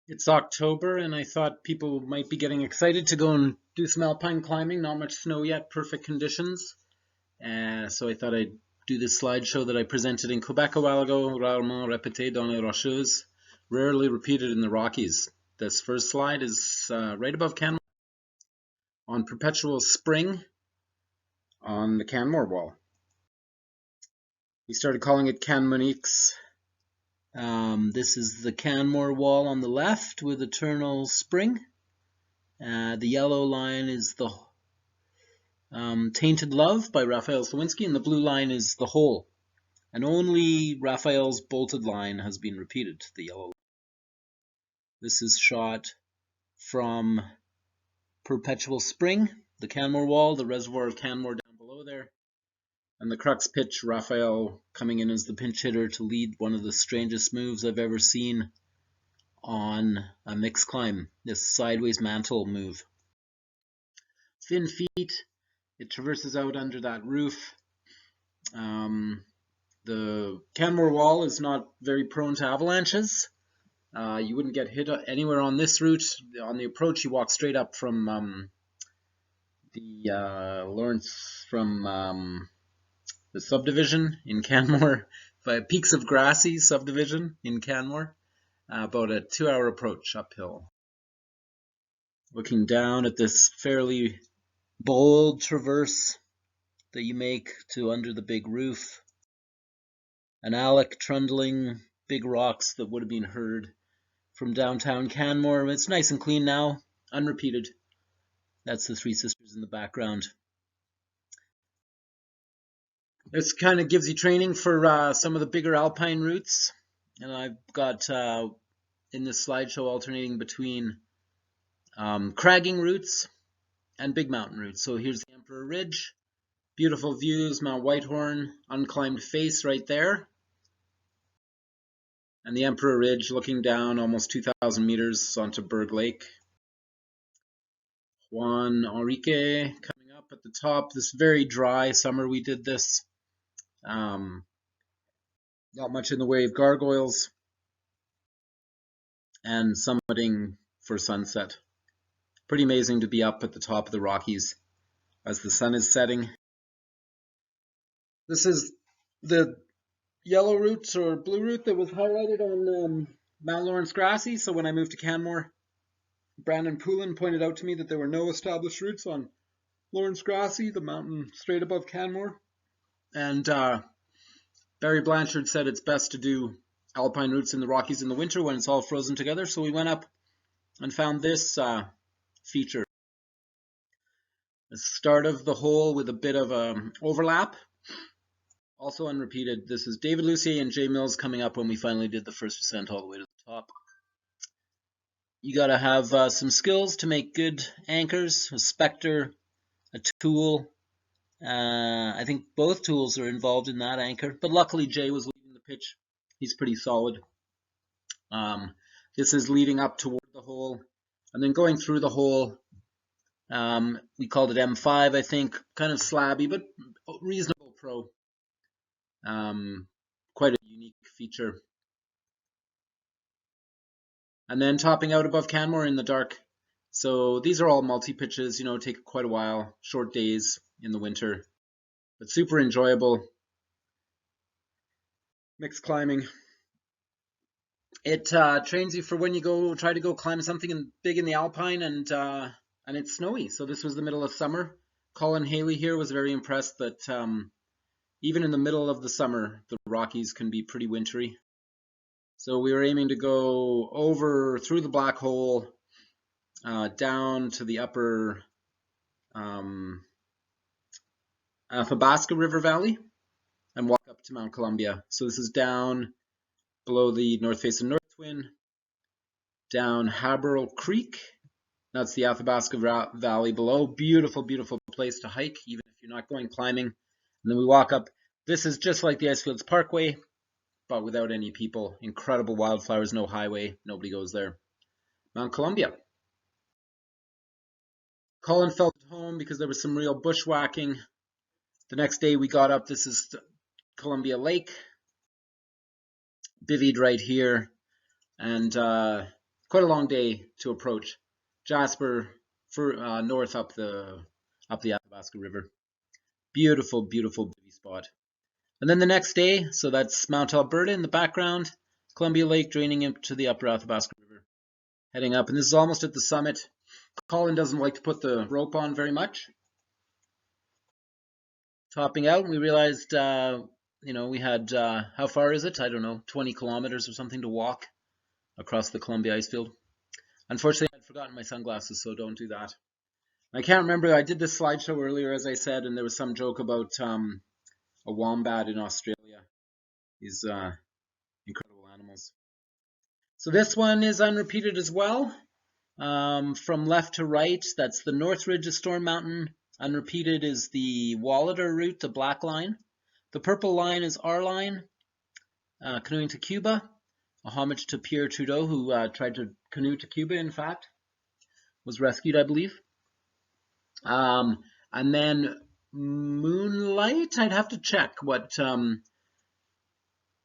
It's October, and I thought people might be getting excited to go and do some alpine climbing. Not much snow yet, perfect conditions. So I thought I'd do this slideshow that I presented in Quebec a while ago, rarement répété dans les Rocheuses, rarely repeated in the Rockies. This first slide is right above Canmore, on Perpetual Spring, on the Canmore wall. We started calling it Canmonique's. This is the Canmore wall on the left with Eternal Spring. The yellow line is the Tainted Love by Raphael Slawinski, and the blue line is The Hole. And only Raphael's bolted line has been repeated, the yellow line. This is shot from Perpetual Spring, the Canmore wall, the reservoir of Canmore down below there. And the crux pitch, Raphael coming in as the pinch hitter to lead one of the strangest moves I've ever seen on a mixed climb, this sideways mantle move. Thin feet, it traverses out under that roof. The Canmore wall is not very prone to avalanches. You wouldn't get hit anywhere on this route. On the approach, you walk straight up from the subdivision in Canmore, by Peaks of Grassy subdivision in Canmore, about a 2-hour approach uphill. Looking down at this fairly bold traverse that you make to under the big roof. An Alec trundling big rocks that would have been heard from downtown Canmore. It's nice and clean now, unrepeated. That's the Three Sisters in the background. This kind of gives you training for some of the bigger alpine routes. And I've got in this slideshow alternating between cragging routes and big mountain routes. So here's the Emperor Ridge. Beautiful views, Mount Whitehorn, unclimbed face right there. And the Emperor Ridge looking down almost 2,000 meters onto Berg Lake. Juan Enrique coming up at the top. This very dry summer we did this. Not much in the way of gargoyles. And summiting for sunset. Pretty amazing to be up at the top of the Rockies as the sun is setting. This is the yellow route or blue route that was highlighted on Mount Lawrence Grassy. So when I moved to Canmore, Brandon Poulin pointed out to me that there were no established routes on Lawrence Grassy, the mountain straight above Canmore. And Barry Blanchard said it's best to do alpine routes in the Rockies in the winter when it's all frozen together. So we went up and found this feature. The start of the hole with a bit of overlap. Also unrepeated. This is David Lucier and Jay Mills coming up when we finally did the first ascent all the way to the top. You got to have some skills to make good anchors, a specter, a tool. I think both tools are involved in that anchor, but luckily Jay was leading the pitch. He's pretty solid. This is leading up toward the hole, and then going through the hole. We called it M5, I think, kind of slabby, but reasonable pro. Quite a unique feature. And then topping out above Canmore in the dark. So these are all multi-pitches, take quite a while, short days in the winter, but super enjoyable. Mixed climbing. It trains you for when you try to go climb something big in the alpine and it's snowy. So this was the middle of summer. Colin Haley here was very impressed that even in the middle of the summer, the Rockies can be pretty wintry. So we were aiming to go over through the black hole, down to the upper Athabasca River Valley and walk up to Mount Columbia. So this is down below the north face of North Twin, down Haberl Creek. That's the Athabasca Valley below. Beautiful, beautiful place to hike, even if you're not going climbing. And then we walk up. This is just like the Icefields Parkway, but without any people. Incredible wildflowers, no highway, nobody goes there. Mount Columbia. Colin felt at home because there was some real bushwhacking. The next day we got up. This is Columbia Lake. Bivvied right here. And quite a long day to approach Jasper for north up the Athabasca River. Beautiful, beautiful spot. And then the next day, so that's Mount Alberta in the background, Columbia Lake draining into the upper Athabasca River, heading up. And this is almost at the summit. Colin doesn't like to put the rope on very much. Topping out, we realized, we had, how far is it? I don't know, 20 kilometers or something to walk across the Columbia ice field. Unfortunately, I'd forgotten my sunglasses, so don't do that. I can't remember, I did this slideshow earlier, as I said, and there was some joke about a wombat in Australia. These incredible animals. So this one is unrepeated as well. From left to right, that's the North Ridge of Storm Mountain. Unrepeated is the Wallader route, the black line. The purple line is our line, canoeing to Cuba. A homage to Pierre Trudeau, who tried to canoe to Cuba, in fact. Was rescued, I believe. And then Moonlight, I'd have to check what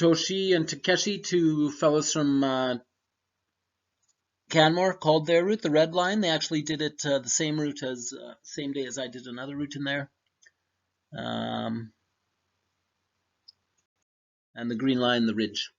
Toshi and Takeshi, two fellows from Canmore, called their route the Red Line. They actually did it the same route as same day as I did another route in there. And the Green Line, the Ridge.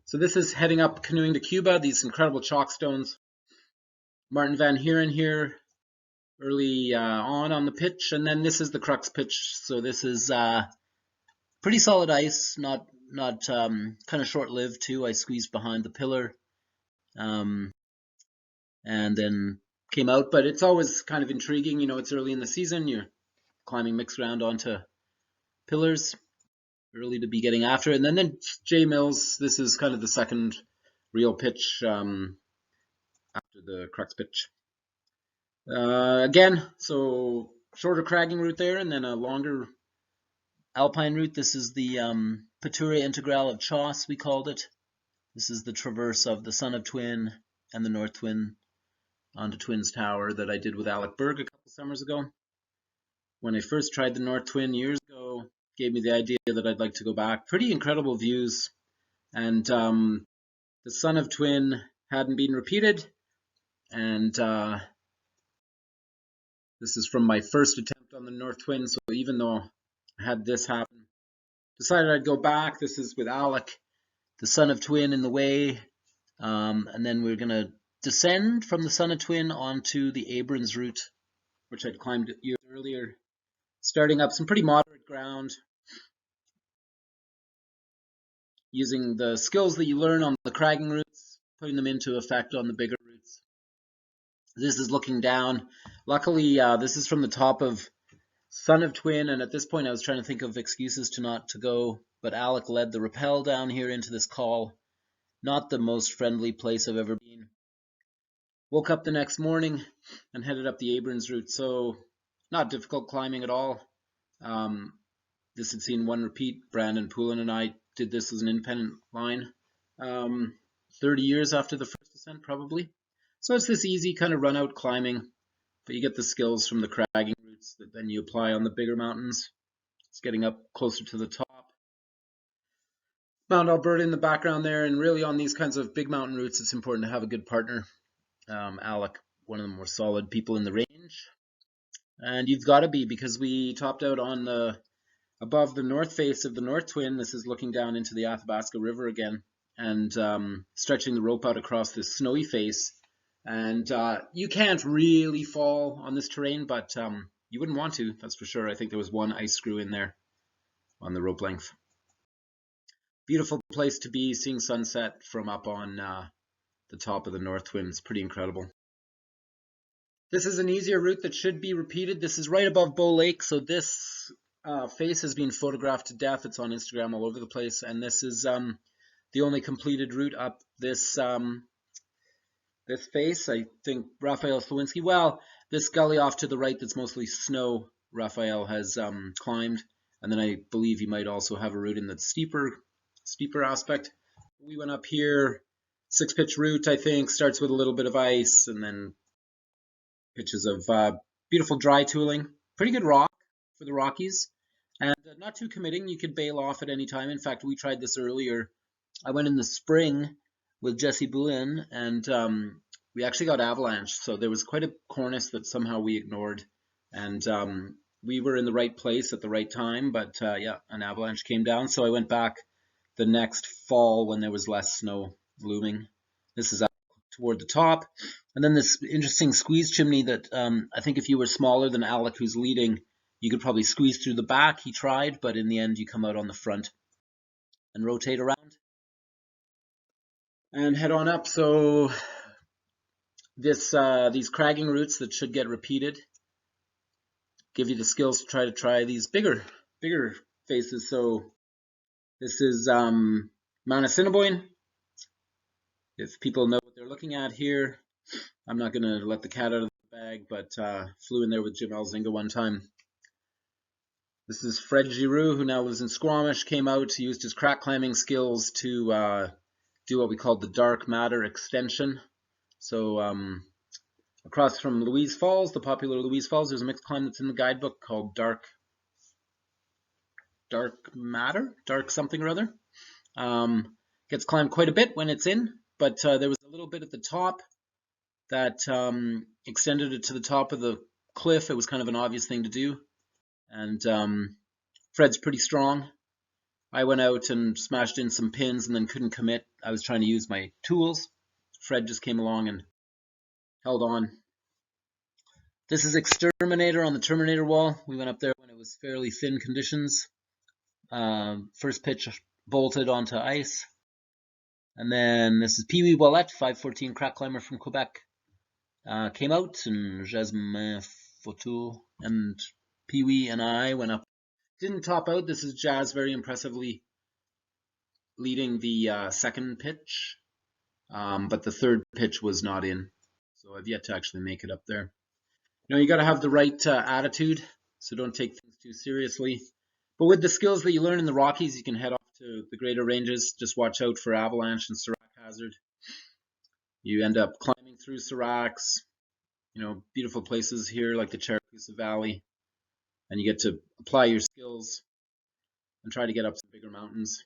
So this is heading up canoeing to Cuba. These incredible chalk stones. Martin Van Heeren here early on the pitch, and then this is the crux pitch. So this is pretty solid ice, not kind of short-lived too. I squeezed behind the pillar. And then came out, but it's always kind of intriguing. It's early in the season. You're climbing mixed ground onto pillars, early to be getting after it. And then J Mills, this is kind of the second real pitch after the crux pitch. Again, so shorter cragging route there, and then a longer alpine route. This is the Peturia Integral of Chauce, we called it. This is the traverse of the Son of Twin and the North Twin onto Twins Tower that I did with Alec Berg a couple summers ago. When I first tried the North Twin years ago, gave me the idea that I'd like to go back. Pretty incredible views. And the Son of Twin hadn't been repeated. And this is from my first attempt on the North Twin. So even though I had this happen, decided I'd go back. This is with Alec, the Son of Twin in the way. And then we're going to descend from the Son of Twin onto the Abrams route, which I'd climbed years earlier, starting up some pretty moderate ground, using the skills that you learn on the cragging routes, putting them into effect on the bigger routes. This is looking down. Luckily, this is from the top of Son of Twin, and at this point I was trying to think of excuses to not to go, but Alec led the rappel down here into this col. Not the most friendly place I've ever been. Woke up the next morning and headed up the Abrams route, so not difficult climbing at all. This had seen one repeat. Brandon Poulin and I did this as an independent line 30 years after the first ascent, probably. So it's this easy kind of run-out climbing, but you get the skills from the cragging routes that then you apply on the bigger mountains. It's getting up closer to the top. Mount Alberta in the background there, and really on these kinds of big mountain routes, it's important to have a good partner. Alec, one of the more solid people in the range. And you've got to be, because we topped out on above the north face of the North Twin. This is looking down into the Athabasca River again, and stretching the rope out across this snowy face. And you can't really fall on this terrain, but you wouldn't want to, that's for sure. I think there was one ice screw in there on the rope length. Beautiful place to be, seeing sunset from up on the top of the North Twin. It's pretty incredible. This is an easier route that should be repeated. This is right above Bow Lake, so this face has been photographed to death. It's on Instagram all over the place, and this is the only completed route up this this face. I think Raphael Slawinski, well, this gully off to the right that's mostly snow, Raphael has climbed, and then I believe he might also have a route in that steeper aspect. We went up here, 6-pitch route, I think, starts with a little bit of ice, and then pitches of beautiful dry tooling. Pretty good rock for the Rockies, and not too committing. You could bail off at any time. In fact, we tried this earlier. I went in the spring with Jesse Boulin, and we actually got avalanched. So there was quite a cornice that somehow we ignored, and we were in the right place at the right time. But yeah, an avalanche came down. So I went back the next fall when there was less snow looming. This is up toward the top, and then this interesting squeeze chimney that I think if you were smaller than Alec, who's leading, you could probably squeeze through the back. He tried, but in the end, you come out on the front and rotate around and head on up. So this these cragging routes that should get repeated give you the skills to try these bigger faces. So this is Mount Assiniboine. If people know what they're looking at here, I'm not going to let the cat out of the bag, but flew in there with Jim Elzinga one time. This is Fred Giroux, who now lives in Squamish, came out, used his crack climbing skills to do what we called the dark matter extension. So across from Louise Falls, the popular Louise Falls, there's a mixed climb that's in the guidebook called Dark Matter, Dark something or other. Gets climbed quite a bit when it's in, but there was a little bit at the top that extended it to the top of the cliff. It was kind of an obvious thing to do, and Fred's pretty strong. I went out and smashed in some pins and then couldn't commit. I was trying to use my tools. Fred just came along and held on. This is Exterminator on the Terminator wall. We went up there when it was fairly thin conditions. First pitch bolted onto ice. And then this is Pee-wee Ouellette, 514 crack climber from Quebec. Came out, and Jasmin Fautour and Pee-wee and I went up. Didn't top out. This is Jazz very impressively leading the second pitch, but the third pitch was not in. So I've yet to actually make it up there. You know, you got to have the right attitude, so don't take things too seriously. But with the skills that you learn in the Rockies, you can head off to the greater ranges. Just watch out for avalanche and serac hazard. You end up climbing through seracs, you know, beautiful places here like the Characusa Valley, and you get to apply your skills and try to get up some bigger mountains.